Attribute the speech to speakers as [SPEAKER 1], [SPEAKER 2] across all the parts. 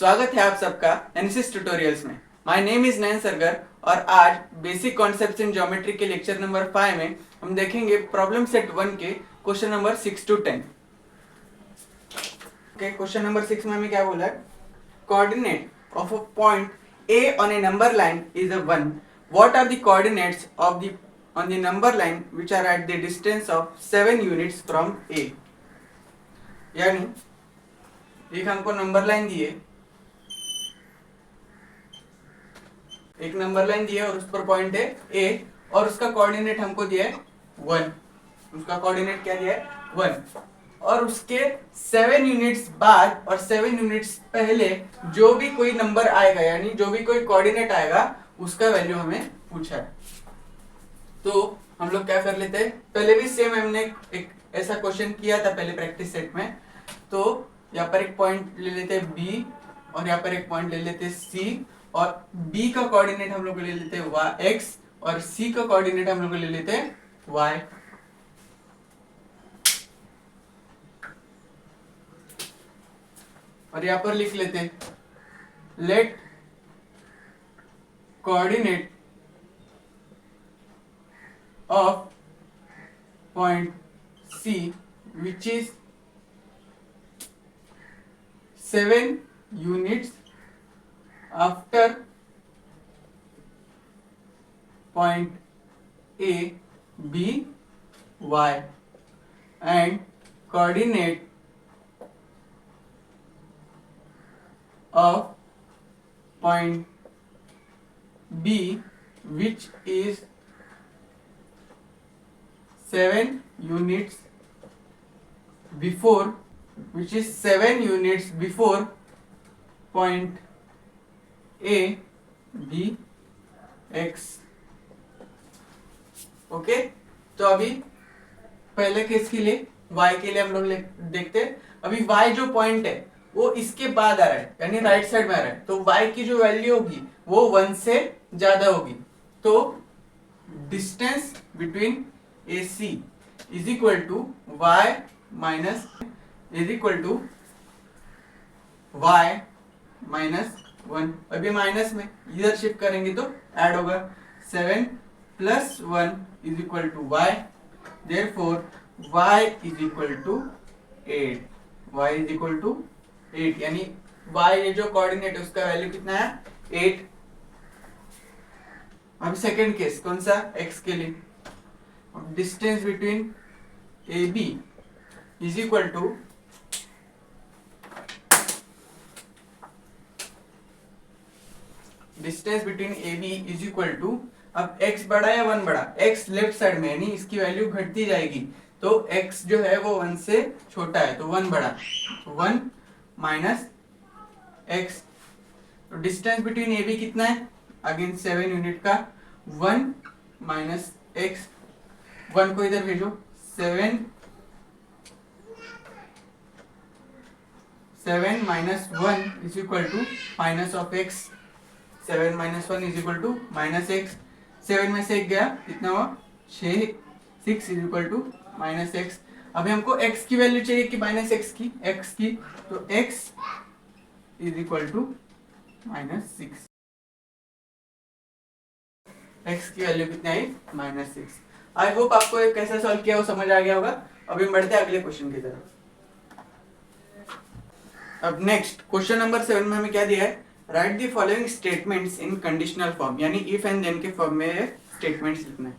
[SPEAKER 1] स्वागत है आप सबका एनएसएस ट्यूटोरियल्स में। My name is Nayan Sargar और आज बेसिक कॉन्सेप्ट्स इन ज्योमेट्री के लेक्चर नंबर 5 में हम देखेंगे प्रॉब्लम सेट 1 के question number 6 to 10। Okay, question number 6 में हमें क्या बोला है? Coordinate of a point A on a number line is a 1। What are the coordinates of the on the number line which are at the distance of 7 units from ए। यानी एक हमको number line दी है, एक number line दी है और उस पर point है ए और उसका कोऑर्डिनेट हमको दिया है 1। उसका कोऑर्डिनेट क्या दिया है? 1। और उसके 7 यूनिट्स बाद और 7 यूनिट्स पहले जो भी कोई नंबर आएगा, यानी जो भी कोई कोऑर्डिनेट आएगा उसका वैल्यू हमें पूछा है। तो हम लोग क्या कर लेते हैं, पहले भी सेम हमने एक ऐसा क्वेश्चन किया था पहले प्रैक्टिस सेट में। तो यहाँ पर एक पॉइंट ले लेते हैं बी और यहाँ पर एक पॉइंट ले लेते हैं सी, और b का कोऑर्डिनेट हम लोग ले लेते हैं x और c का कोऑर्डिनेट हम लोग ले लेते हैं y। और यहां पर लिख लेते हैं let coordinate of point c which is 7 units after point A, B, Y and coordinate of point B which is 7 units before, which is 7 units before point A, B, X। Okay, तो अभी पहले case के लिए y के लिए हम लोग देखते हैं। अभी y जो पॉइंट है वो इसके बाद आ रहा है, यानी राइट साइड में आ रहा है, तो y की जो वैल्यू होगी वो 1 से ज्यादा होगी। तो distance between AC is equal to y minus one. अभी माइनस में इधर शिफ्ट करेंगे तो ऐड होगा। 7 plus 1 is equal to Y, therefore y is equal to 8। y is equal to 8, यानी y ये जो कोऑर्डिनेट है उसका वैल्यू कितना है? 8। अब सेकंड केस कौन सा? x के लिए distance between AB is equal to distance between AB is equal to, अब x बड़ा या 1 बड़ा? x लेफ्ट साइड में, यानी इसकी वैल्यू घटती जाएगी, तो x जो है वो 1 से छोटा है तो 1 बड़ा, तो 1 माइनस x। तो डिस्टेंस बिटवीन AB कितना है? अगेन 7 यूनिट का 1 माइनस x। 1 को इधर भेजो, 7 minus 1 is equal to minus of x। 7 minus 1 is equal to minus X. 7 में से 1 गया, कितना हुआ? 6 is equal to minus X. अभी हमको x की वैल्यू चाहिए कि माइनस एक्स की? x की, तो x is equal to minus 6। x की वैल्यू कितना है? माइनस 6। आई होप आपको एक कैसे सॉल्व किया वो समझ आ गया होगा। अभी बढ़ते हैं अगले क्वेश्चन की तरफ। अब नेक्स्ट क्वेश्चन नंबर 7 में हमें क्या दिया है? Right the following statements in conditional form, यानी इफ एंड देन के फॉर्म में स्टेटमेंट्स लिखना है।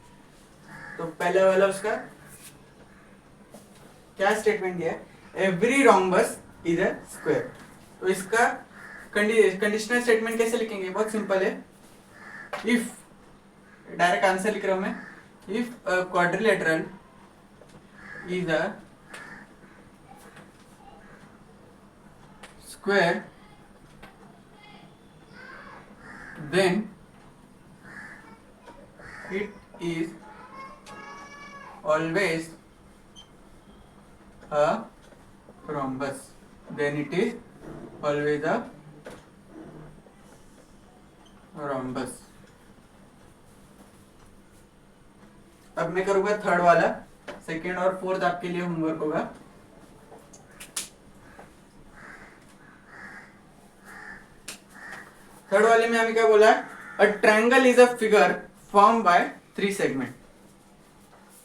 [SPEAKER 1] तो पहले वाला उसका क्या स्टेटमेंट दिया है? Every rhombus is a square. तो इसका कंडीशनल स्टेटमेंट कैसे लिखेंगे? बहुत सिंपल है। इफ, डायरेक्ट आंसर लिख रहा हूं मैं, if quadrilateral is a square then it is always a rhombus, then it is always a rhombus। अब मैं करूंगा थर्ड वाला, सेकेंड और फोर्थ आपके लिए होमवर्क होगा। थर्ड वाले में हमें क्या बोला है, a triangle is a figure form by 3 segment.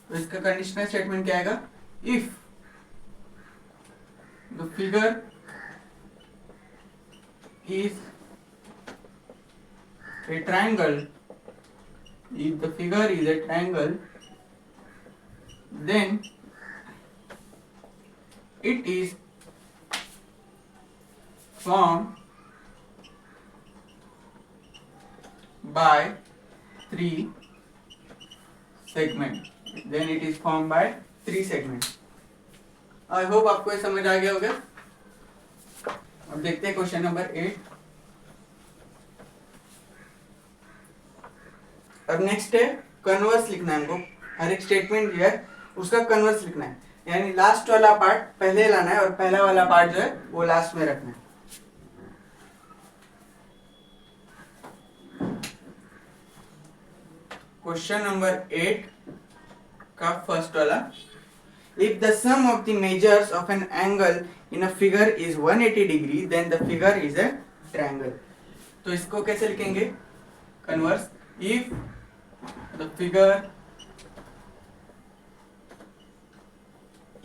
[SPEAKER 1] तो इसका कंडीशनल स्टेटमेंट क्या आएगा, if the figure is a triangle, if the figure is a triangle, then it is formed by 3 segment, then it is formed by 3 segment। I hope आपको ये समझ आ गया होगा। अब देखते हैं क्वेश्चन नंबर 8। अब नेक्स्ट है कन्वर्स लिखना है हमको, हर एक स्टेटमेंट जो है उसका कन्वर्स लिखना है, यानी लास्ट वाला पार्ट पहले लाना है और पहला वाला पार्ट जो है वो लास्ट में रखना है। क्वेश्चन नंबर 8 का फर्स्ट वाला, if the sum of the measures of an angle in a figure is 180 degree then the figure is a triangle. तो इसको कैसे लिखेंगे converse, if the figure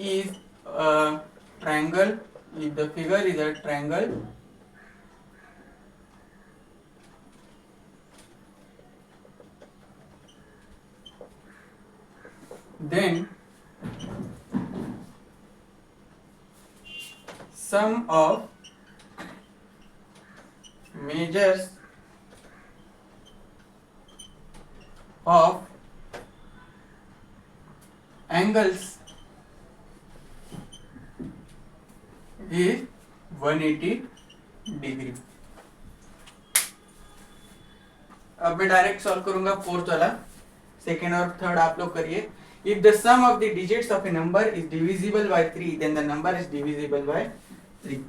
[SPEAKER 1] is a triangle, if the figure is a triangle, then sum of measures of angles is 180 degree. अब मैं direct solve करूंगा fourth वाला, second और third आप लोग करिए। If the sum of the digits of a number is divisible by 3 then the number is divisible by 3।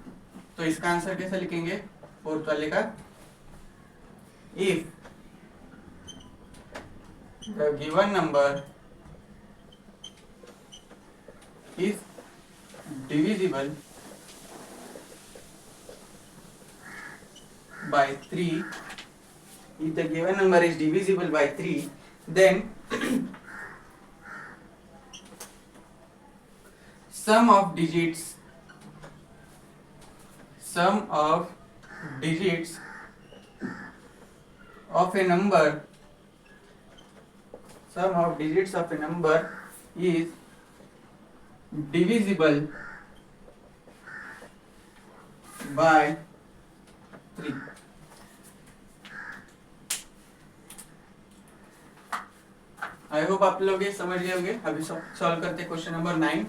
[SPEAKER 1] तो इसका आंसर कैसे लिखेंगे फोर्थ वाले का, if the given number is divisible by 3, if the given number is divisible by 3 then sum of digits of a number, sum of digits of a number is divisible by 3। I hope आप लोग ये समझ गए होंगे। अभी solve करते question number 9।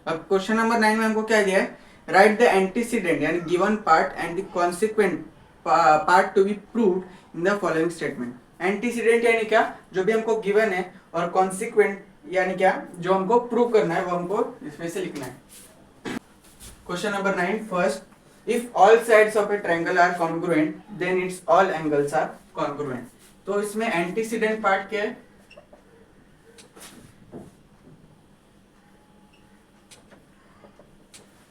[SPEAKER 1] अब question number 9 में हमको क्या दिया है, राइट द एंटीसीडेंट यानी given part and the consequent part to be proved in the following statement. Antecedent यानी क्या, जो भी हमको गिवन है, और कॉन्सिक्वेंट यानी क्या, जो हमको प्रूव करना है, वो हमको इसमें से लिखना है। Question number 9 first, if all sides of a triangle are congruent then its all angles are congruent. तो इसमें एंटीसीडेंट पार्ट क्या है,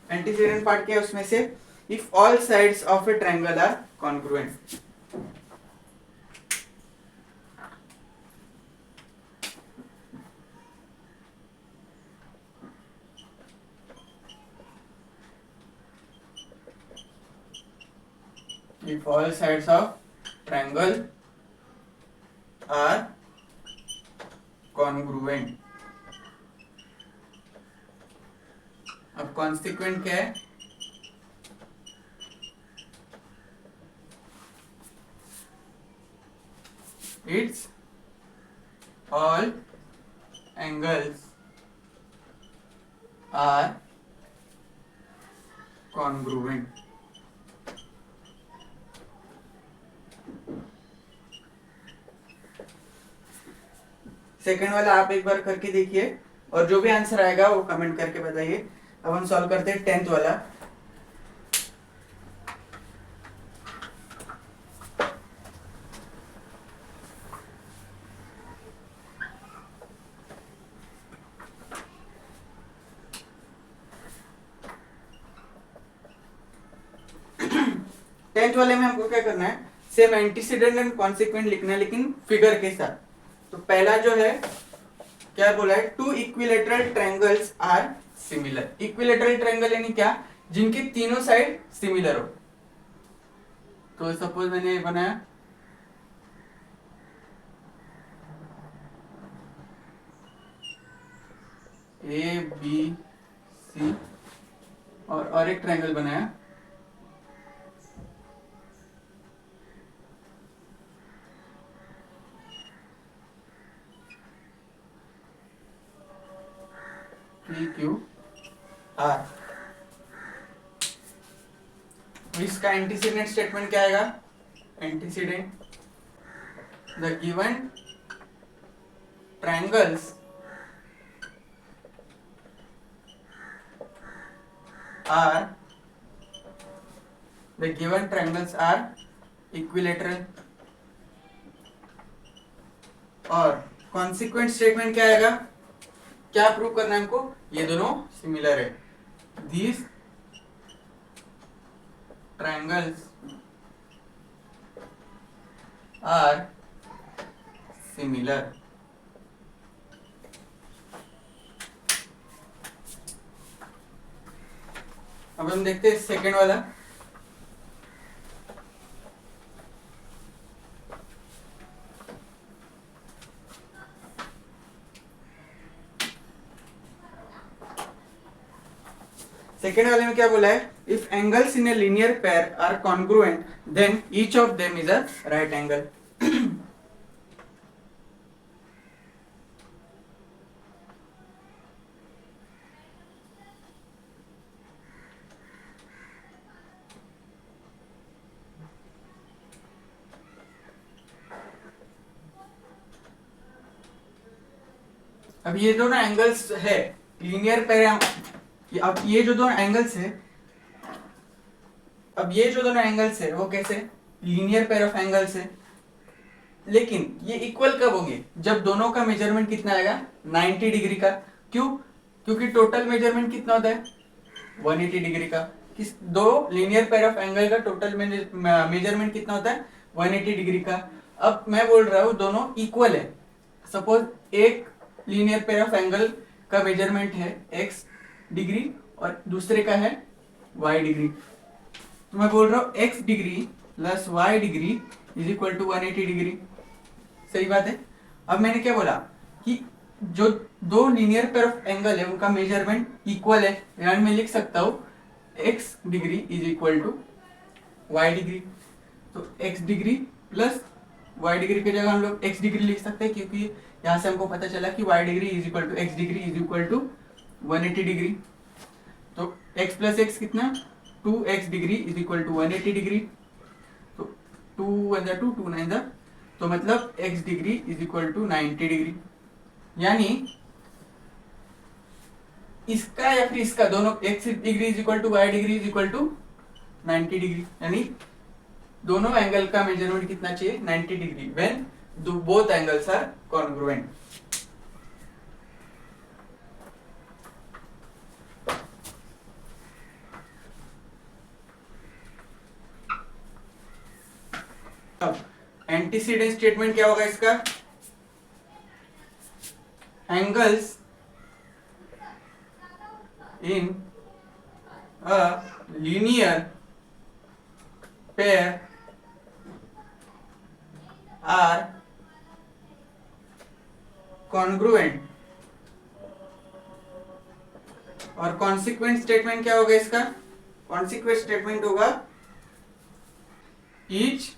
[SPEAKER 1] एंटीसीडेंट पार्ट क्या है उसमें से, if all sides of a triangle are congruent. if all sides of triangle are congruent। अब consequent क्या है, its all angles are congruent. Second वाला आप एक बार करके देखिए और जो भी आंसर आएगा वो कमेंट करके बताइए। अब हम सॉल्व करते हैं 10th वाला। 10th वाले में हमको क्या करना है, सेम एंटीसीडेंट एंड कॉन्सिक्वेंट लिखना है लेकिन फिगर के साथ। तो पहला जो है क्या बोला है, two equilateral triangles are similar. Equilateral triangle यानी क्या, जिनके तीनों साइड सिमिलर हो। तो सपोज मैंने ये बनाया, ए बी सी, और एक ट्रायंगल बनाया पी क्यू आर। इसका एंटीसीडेंट स्टेटमेंट क्या आएगा, antecedent the given triangles are the given triangles are equilateral। और consequent statement क्या आएगा, क्या प्रूव करना है हमको, ये दोनों सिमिलर है। These triangles are similar। अब हम देखते हैं सेकेंड वाला। सेकेंड वाले में क्या बोला है, if angles in a linear pair are congruent then each of them is a right angle. अब ये दोनों एंगल्स है लीनियर पेयर। अब ये जो दोनों एंगल्स है, अब ये जो दोनों एंगल्स है वो कैसे, लीनियर पेयर ऑफ एंगल्स है। लेकिन ये इक्वल कब होंगे, जब दोनों का मेजरमेंट कितना आएगा, 90 डिग्री का। क्यों, क्योंकि टोटल मेजरमेंट कितना होता है, 180 डिग्री का। किस दो लीनियर पेयर ऑफ एंगल का टोटल मेजरमेंट कितना होता है, 180 डिग्री का। अब मैं बोल रहा हूँ दोनों इक्वल है। सपोज एक लीनियर पेयर ऑफ एंगल का मेजरमेंट है x डिग्री और दूसरे का है y डिग्री। तो मैं बोल रहा हूँ x degree plus y degree is equal to 180 degree. सही बात है। अब मैंने क्या बोला कि जो दो लीनियर पेयर ऑफ एंगल है उनका मेजरमेंट इक्वल है, यानी मैं लिख सकता हूँ x degree is equal to y degree. तो x degree plus y degree की जगह हम लोग x डिग्री लिख सकते हैं, क्योंकि यहाँ से हमको पता चला कि y degree is equal to x degree is equal to 180 degree. तो x प्लस x कितना, 2x degree is equal to 180 degree. तो 2 1 2 2 9 तो मतलब x degree is equal to 90 degree. यानी इसका या फिर इसका दोनों x degree is equal to y degree is equal to 90 degree, यानी दोनों एंगल का मेजरमेंट कितना चाहिए, 90 degree when both angles are congruent. अब एंटीसीडेंट स्टेटमेंट क्या होगा इसका, angles in a linear pair are congruent. और कॉन्सिक्वेंट स्टेटमेंट क्या होगा इसका, कॉन्सिक्वेंट स्टेटमेंट होगा each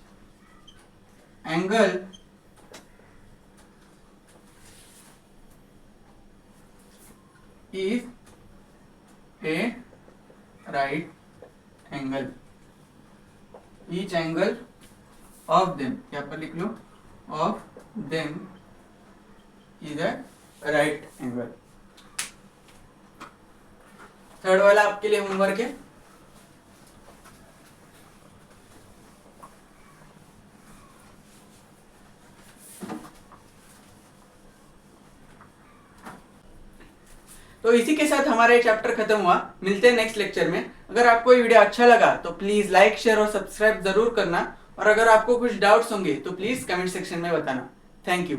[SPEAKER 1] angle is a right angle. Each angle of them, यहाँ पर लिख लो, of them is a right angle. Third वाला आपके लिए होमवर्क है। तो तो इसी के साथ हमारा ये चैप्टर खत्म हुआ। मिलते हैं नेक्स्ट लेक्चर में। अगर आपको ये वीडियो अच्छा लगा तो प्लीज लाइक, शेयर और सब्सक्राइब जरूर करना, और अगर आपको कुछ डाउट्स होंगे तो प्लीज कमेंट सेक्शन में बताना। Thank you.